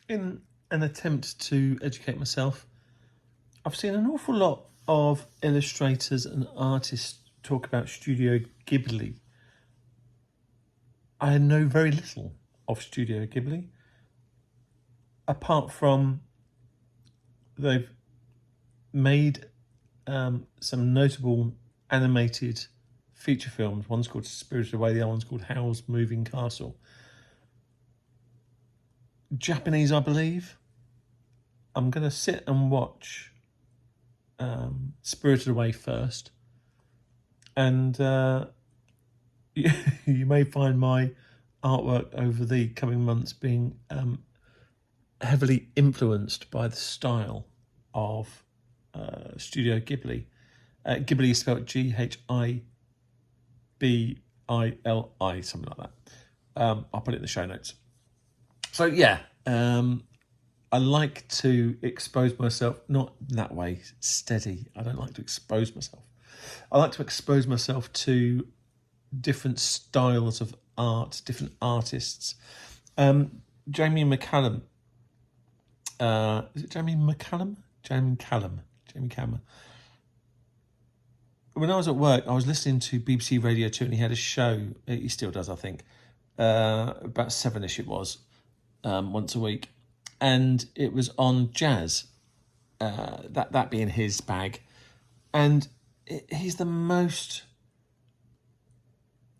In an attempt to educate myself, I've seen an awful lot of illustrators and artists talk about Studio Ghibli. I know very little of Studio Ghibli, apart from they've made some notable animated feature films. One's called Spirited Away, the other one's called Howl's Moving Castle. Japanese, I believe. I'm going to sit and watch Spirited Away first, and you may find my artwork over the coming months being heavily influenced by the style of Studio Ghibli. Ghibli is spelled Ghibilli, something like that. I'll put it in the show notes. So yeah, I like to expose myself, not that way, steady. I don't like to expose myself. I like to expose myself to different styles of art, different artists. Jamie McCallum. Is it Jamie McCallum? Jamie Callum. When I was at work, I was listening to BBC Radio 2 and he had a show, he still does, I think, about 7ish it was, once a week. And it was on jazz, that being his bag. And he's the most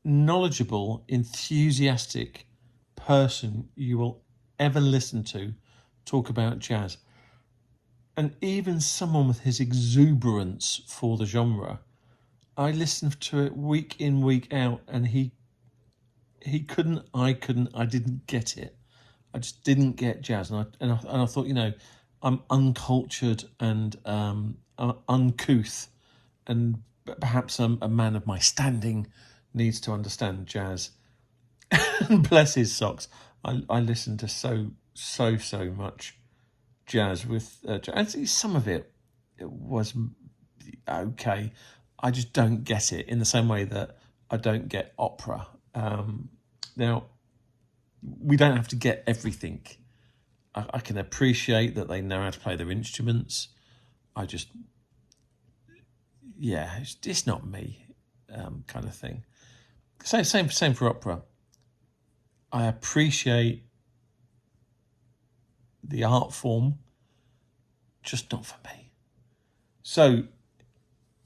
knowledgeable, enthusiastic person you will ever listen to talk about jazz. And even someone with his exuberance for the genre, I listened to it week in, week out, and he couldn't, I didn't get it. I just didn't get jazz. And I thought, I'm uncultured and uncouth, and perhaps a man of my standing needs to understand jazz. And bless his socks, I listened to so much jazz with and some of it was okay. I just don't get it in the same way that I don't get opera. Now, we don't have to get everything. I can appreciate that they know how to play their instruments. It's not me, kind of thing. Same for opera. I appreciate the art form, just not for me. So,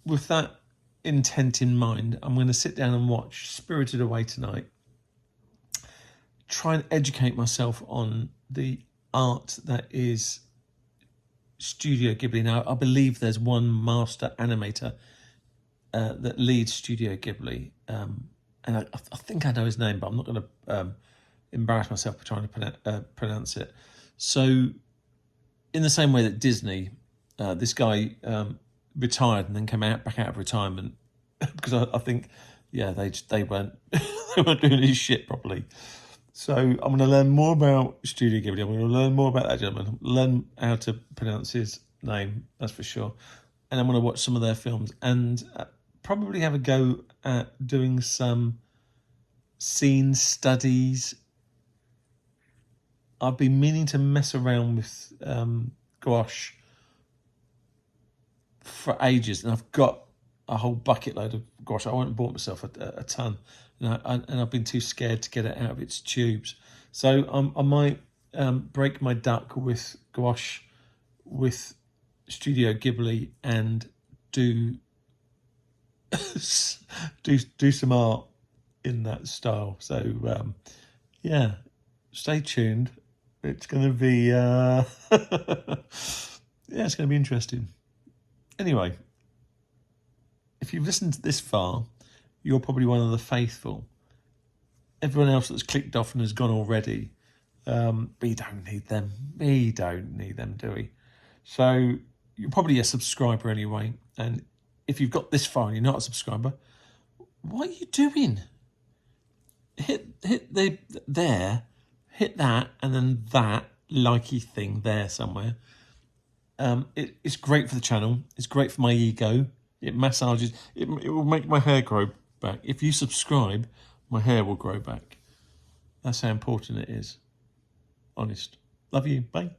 with that intent in mind, I'm going to sit down and watch Spirited Away tonight. Try and educate myself on the art that is Studio Ghibli. Now, I believe there's one master animator that leads Studio Ghibli, and I think I know his name, but I'm not going to embarrass myself by trying to pronounce it. So, in the same way that Disney, this guy retired and then came back out of retirement because I think, they weren't they weren't doing his shit properly. So I'm going to learn more about Studio Ghibli. I'm going to learn more about that gentleman, learn how to pronounce his name, that's for sure. And I'm going to watch some of their films and probably have a go at doing some scene studies. I've been meaning to mess around with gouache for ages, and I've got a whole bucket load of gouache. I went and bought myself a ton, and I've been too scared to get it out of its tubes. So I might break my duck with gouache, with Studio Ghibli, and do some art in that style. So stay tuned. It's going to be it's going to be interesting. Anyway, if you've listened this far, you're probably one of the faithful. Everyone else that's clicked off and has gone already, we don't need them. We don't need them, do we? So you're probably a subscriber anyway. And if you've got this far and you're not a subscriber, what are you doing? Hit that, and then that likey thing there somewhere. It's great for the channel. It's great for my ego. It massages. It will make my hair grow back. If you subscribe, my hair will grow back. That's how important it is. Honest. Love you. Bye.